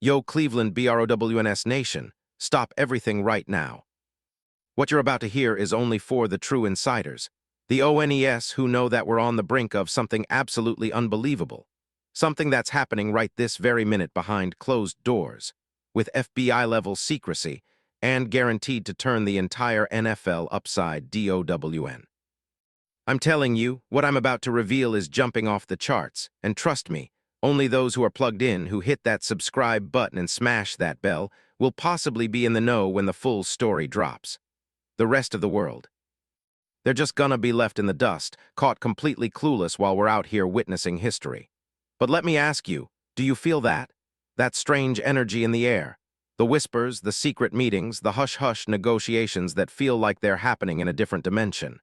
Yo, Cleveland BROWNS Nation, stop everything right now. What you're about to hear is only for the true insiders, the ONES who know that we're on the brink of something absolutely unbelievable, something that's happening right this very minute behind closed doors, with FBI-level secrecy, and guaranteed to turn the entire NFL upside down. I'm telling you, what I'm about to reveal is jumping off the charts, and trust me, only those who are plugged in, who hit that subscribe button and smash that bell, will possibly be in the know when the full story drops. The rest of the world, they're just gonna be left in the dust, caught completely clueless while we're out here witnessing history. But let me ask you, do you feel that? That strange energy in the air? The whispers, the secret meetings, the hush-hush negotiations that feel like they're happening in a different dimension.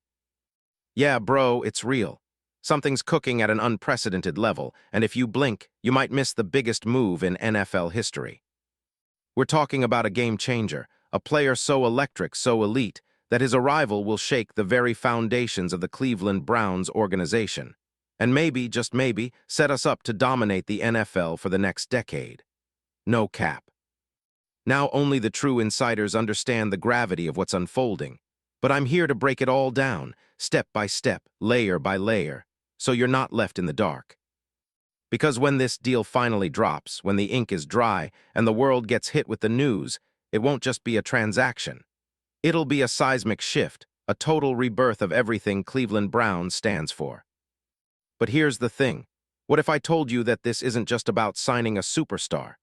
Yeah, bro, it's real. Something's cooking at an unprecedented level, and if you blink, you might miss the biggest move in NFL history. We're talking about a game changer, a player so electric, so elite, that his arrival will shake the very foundations of the Cleveland Browns organization, and maybe, just maybe, set us up to dominate the NFL for the next decade. No cap. Now only the true insiders understand the gravity of what's unfolding, but I'm here to break it all down, step by step, layer by layer, so you're not left in the dark. Because when this deal finally drops, when the ink is dry and the world gets hit with the news, it won't just be a transaction. It'll be a seismic shift, a total rebirth of everything Cleveland Browns stands for. But here's the thing. What if I told you that this isn't just about signing a superstar?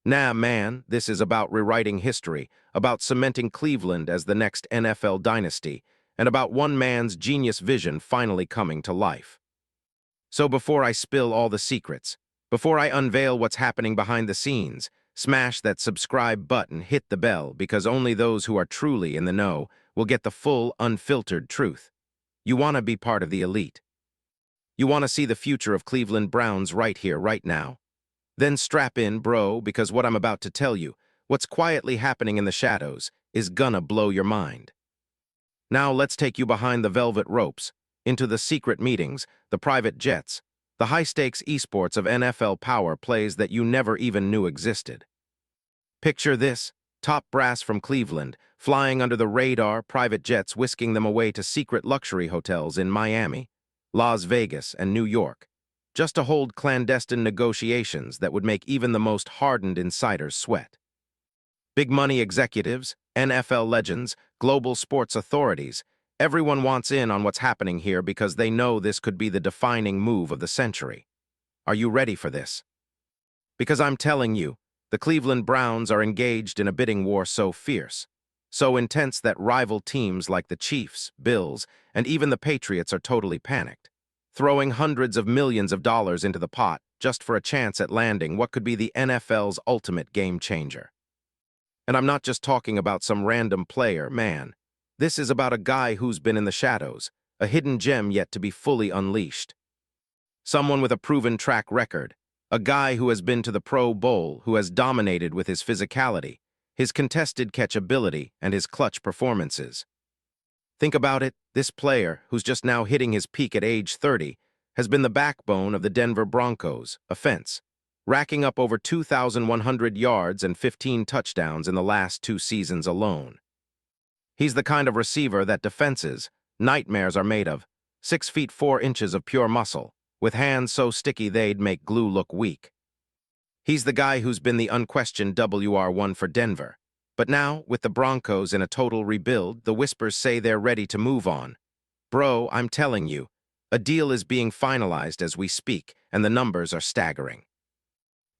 Nah, man, this is about rewriting history, about cementing Cleveland as the next NFL dynasty, and about one man's genius vision finally coming to life. So before I spill all the secrets, before I unveil what's happening behind the scenes, smash that subscribe button, hit the bell, because only those who are truly in the know will get the full, unfiltered truth. You want to be part of the elite. You want to see the future of Cleveland Browns right here, right now. Then strap in, bro, because what I'm about to tell you, what's quietly happening in the shadows, is gonna blow your mind. Now let's take you behind the velvet ropes, into the secret meetings, the private jets, the high-stakes esports of NFL power plays that you never even knew existed. Picture this, top brass from Cleveland, flying under the radar, private jets whisking them away to secret luxury hotels in Miami, Las Vegas, and New York, just to hold clandestine negotiations that would make even the most hardened insiders sweat. Big money executives, NFL legends, global sports authorities, everyone wants in on what's happening here because they know this could be the defining move of the century. Are you ready for this? Because I'm telling you, the Cleveland Browns are engaged in a bidding war so fierce, so intense that rival teams like the Chiefs, Bills, and even the Patriots are totally panicked, throwing hundreds of millions of dollars into the pot just for a chance at landing what could be the NFL's ultimate game changer. And I'm not just talking about some random player, man. This is about a guy who's been in the shadows, a hidden gem yet to be fully unleashed. Someone with a proven track record, a guy who has been to the Pro Bowl, who has dominated with his physicality, his contested catch ability, and his clutch performances. Think about it, this player, who's just now hitting his peak at age 30, has been the backbone of the Denver Broncos offense, racking up over 2,100 yards and 15 touchdowns in the last 2 seasons alone. He's the kind of receiver that defenses, nightmares are made of, 6 feet 4 inches of pure muscle, with hands so sticky they'd make glue look weak. He's the guy who's been the unquestioned WR1 for Denver. But now, with the Broncos in a total rebuild, the whispers say they're ready to move on. Bro, I'm telling you, a deal is being finalized as we speak, and the numbers are staggering.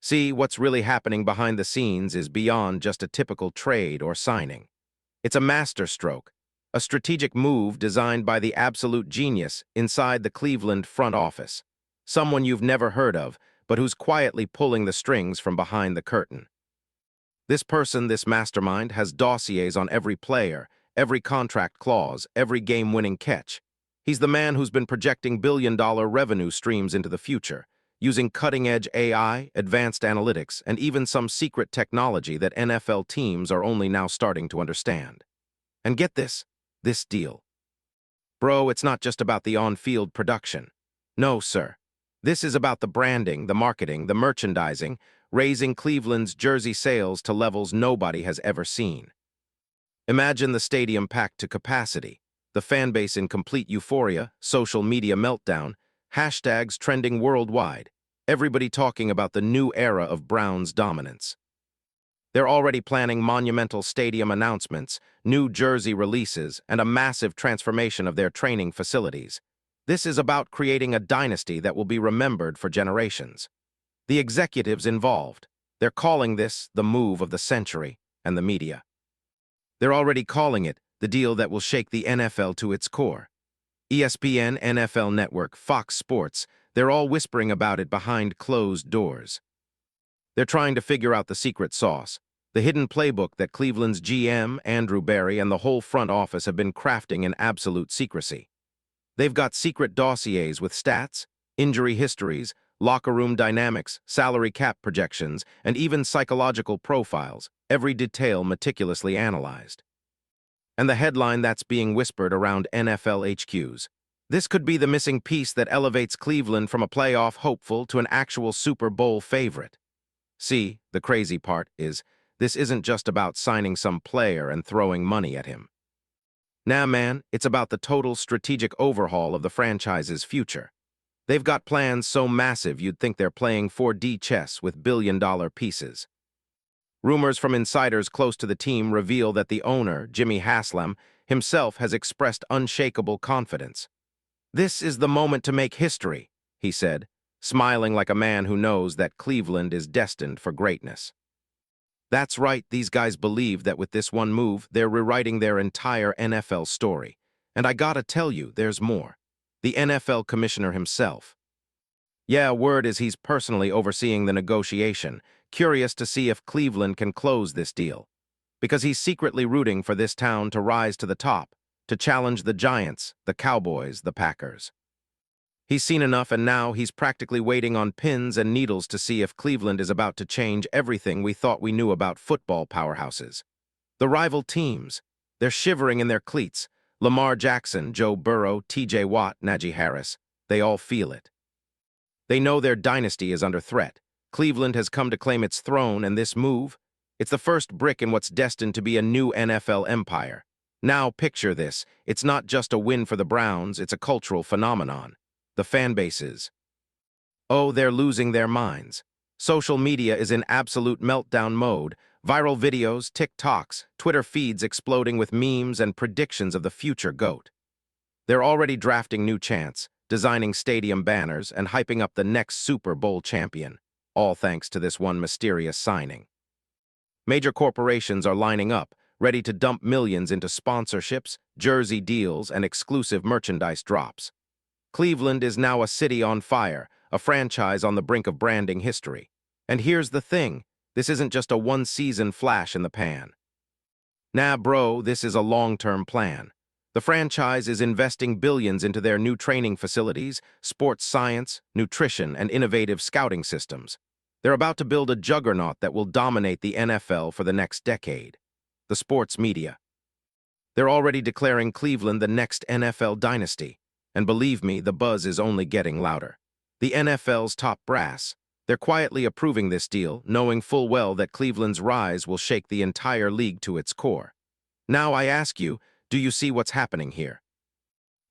See, what's really happening behind the scenes is beyond just a typical trade or signing. It's a masterstroke, a strategic move designed by the absolute genius inside the Cleveland front office, someone you've never heard of, but who's quietly pulling the strings from behind the curtain. This person, this mastermind, has dossiers on every player, every contract clause, every game-winning catch. He's the man who's been projecting billion-dollar revenue streams into the future, using cutting-edge AI, advanced analytics, and even some secret technology that NFL teams are only now starting to understand. And get this deal. Bro, it's not just about the on-field production. No, sir. This is about the branding, the marketing, the merchandising, raising Cleveland's jersey sales to levels nobody has ever seen. Imagine the stadium packed to capacity, the fan base in complete euphoria, social media meltdown, hashtags trending worldwide, everybody talking about the new era of Browns dominance. They're already planning monumental stadium announcements, new jersey releases, and a massive transformation of their training facilities. This is about creating a dynasty that will be remembered for generations. The executives involved, they're calling this the move of the century, and the media. They're already calling it the deal that will shake the NFL to its core. ESPN, NFL Network, Fox Sports, they're all whispering about it behind closed doors. They're trying to figure out the secret sauce, the hidden playbook that Cleveland's GM, Andrew Berry, and the whole front office have been crafting in absolute secrecy. They've got secret dossiers with stats, injury histories, locker room dynamics, salary cap projections, and even psychological profiles, every detail meticulously analyzed. And the headline that's being whispered around NFL HQs. This could be the missing piece that elevates Cleveland from a playoff hopeful to an actual Super Bowl favorite. See, the crazy part is, this isn't just about signing some player and throwing money at him. Nah, man, it's about the total strategic overhaul of the franchise's future. They've got plans so massive you'd think they're playing 4D chess with billion-dollar pieces. Rumors from insiders close to the team reveal that the owner, Jimmy Haslam, himself has expressed unshakable confidence. "This is the moment to make history," he said, smiling like a man who knows that Cleveland is destined for greatness. That's right, these guys believe that with this one move, they're rewriting their entire NFL story. And I gotta tell you, there's more. The NFL commissioner himself. Yeah, word is he's personally overseeing the negotiation, curious to see if Cleveland can close this deal. Because he's secretly rooting for this town to rise to the top, to challenge the Giants, the Cowboys, the Packers. He's seen enough, and now he's practically waiting on pins and needles to see if Cleveland is about to change everything we thought we knew about football powerhouses. The rival teams, they're shivering in their cleats. Lamar Jackson, Joe Burrow, TJ Watt, Najee Harris, they all feel it. They know their dynasty is under threat. Cleveland has come to claim its throne, and this move, it's the first brick in what's destined to be a new NFL empire. Now picture this, it's not just a win for the Browns, it's a cultural phenomenon. The fan bases. Oh, they're losing their minds. Social media is in absolute meltdown mode. Viral videos, TikToks, Twitter feeds exploding with memes and predictions of the future GOAT. They're already drafting new chants, designing stadium banners, and hyping up the next Super Bowl champion, all thanks to this one mysterious signing. Major corporations are lining up, ready to dump millions into sponsorships, jersey deals, and exclusive merchandise drops. Cleveland is now a city on fire, a franchise on the brink of branding history. And here's the thing, this isn't just a one-season flash in the pan. Nah, bro, this is a long-term plan. The franchise is investing billions into their new training facilities, sports science, nutrition, and innovative scouting systems. They're about to build a juggernaut that will dominate the NFL for the next decade. The sports media. They're already declaring Cleveland the next NFL dynasty. And believe me, the buzz is only getting louder. The NFL's top brass, they're quietly approving this deal, knowing full well that Cleveland's rise will shake the entire league to its core. Now I ask you, do you see what's happening here?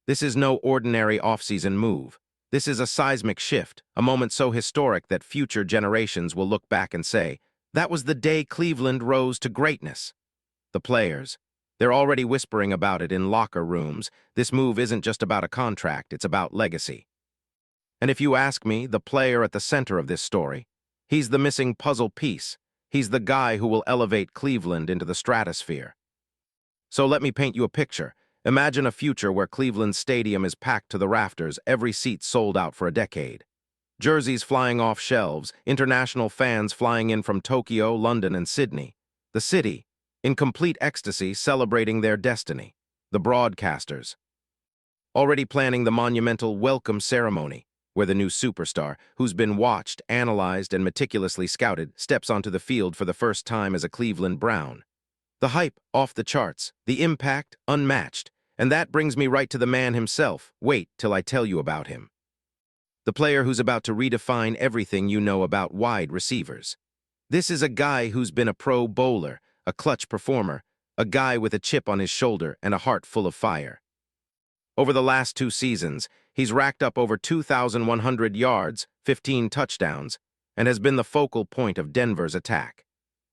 This is no ordinary off-season move. This is a seismic shift, a moment so historic that future generations will look back and say, that was the day Cleveland rose to greatness. The players, they're already whispering about it in locker rooms. This move isn't just about a contract, it's about legacy. And if you ask me, the player at the center of this story, he's the missing puzzle piece. He's the guy who will elevate Cleveland into the stratosphere. So let me paint you a picture. Imagine a future where Cleveland Stadium is packed to the rafters, every seat sold out for a decade. Jerseys flying off shelves, international fans flying in from Tokyo, London, and Sydney. The city, in complete ecstasy, celebrating their destiny. The broadcasters, already planning the monumental welcome ceremony, where the new superstar, who's been watched, analyzed, and meticulously scouted, steps onto the field for the first time as a Cleveland Brown. The hype, off the charts, the impact, unmatched. And that brings me right to the man himself. Wait till I tell you about him. The player who's about to redefine everything you know about wide receivers. This is a guy who's been a pro bowler, a clutch performer, a guy with a chip on his shoulder and a heart full of fire. Over the last 2 seasons, he's racked up over 2,100 yards, 15 touchdowns, and has been the focal point of Denver's attack.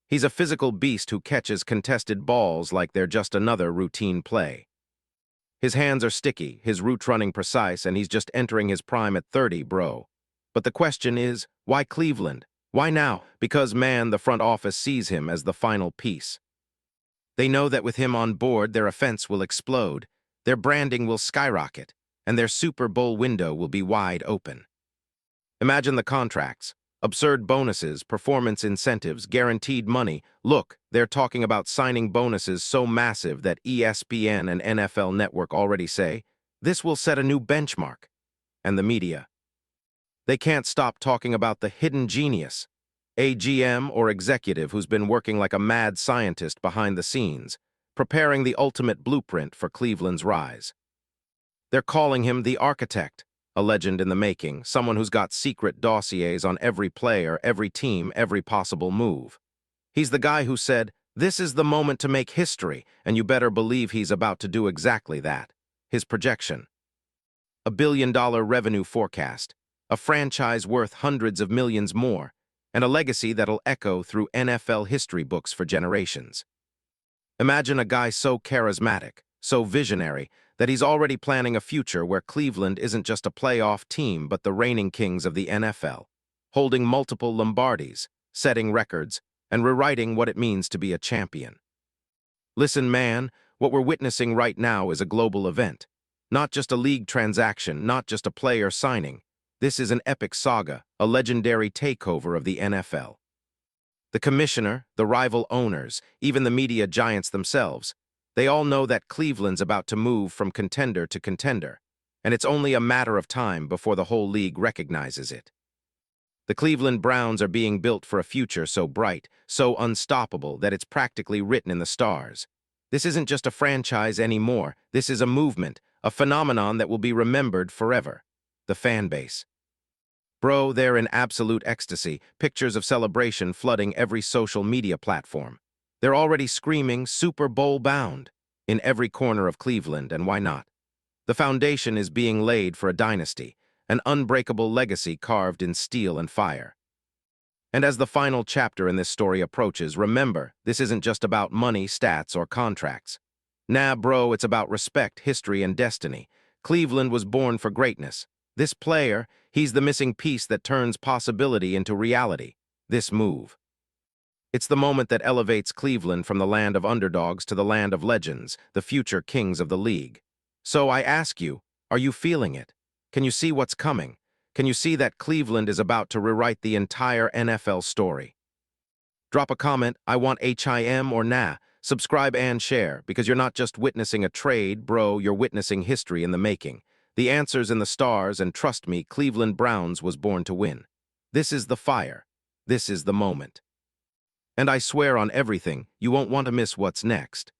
He's a physical beast who catches contested balls like they're just another routine play. His hands are sticky, his route running precise, and he's just entering his prime at 30, bro. But the question is, why Cleveland? Why now? Because, man, the front office sees him as the final piece. They know that with him on board, their offense will explode, their branding will skyrocket, and their Super Bowl window will be wide open. Imagine the contracts. Absurd bonuses, performance incentives, guaranteed money. Look, they're talking about signing bonuses so massive that ESPN and NFL Network already say, this will set a new benchmark. And the media. They can't stop talking about the hidden genius, a GM or executive who's been working like a mad scientist behind the scenes, preparing the ultimate blueprint for Cleveland's rise. They're calling him the architect, a legend in the making, someone who's got secret dossiers on every player, every team, every possible move. He's the guy who said, this is the moment to make history, and you better believe he's about to do exactly that. His projection. $1 billion revenue forecast, a franchise worth hundreds of millions more, and a legacy that'll echo through NFL history books for generations. Imagine a guy so charismatic, so visionary, that he's already planning a future where Cleveland isn't just a playoff team but the reigning kings of the NFL, holding multiple Lombardis, setting records, and rewriting what it means to be a champion. Listen, man, what we're witnessing right now is a global event. Not just a league transaction, not just a player signing. This is an epic saga, a legendary takeover of the NFL. The commissioner, the rival owners, even the media giants themselves, they all know that Cleveland's about to move from contender to contender, and it's only a matter of time before the whole league recognizes it. The Cleveland Browns are being built for a future so bright, so unstoppable that it's practically written in the stars. This isn't just a franchise anymore. This is a movement, a phenomenon that will be remembered forever. The fan base. Bro, they're in absolute ecstasy, pictures of celebration flooding every social media platform. They're already screaming Super Bowl bound in every corner of Cleveland, and why not? The foundation is being laid for a dynasty, an unbreakable legacy carved in steel and fire. And as the final chapter in this story approaches, remember, this isn't just about money, stats, or contracts. Nah, bro, it's about respect, history, and destiny. Cleveland was born for greatness. This player, he's the missing piece that turns possibility into reality. This move. It's the moment that elevates Cleveland from the land of underdogs to the land of legends, the future kings of the league. So I ask you, are you feeling it? Can you see what's coming? Can you see that Cleveland is about to rewrite the entire NFL story? Drop a comment, I want HIM or nah. Subscribe and share, because you're not just witnessing a trade, bro, you're witnessing history in the making. The answer's in the stars, and trust me, Cleveland Browns was born to win. This is the fire. This is the moment. And I swear on everything, you won't want to miss what's next.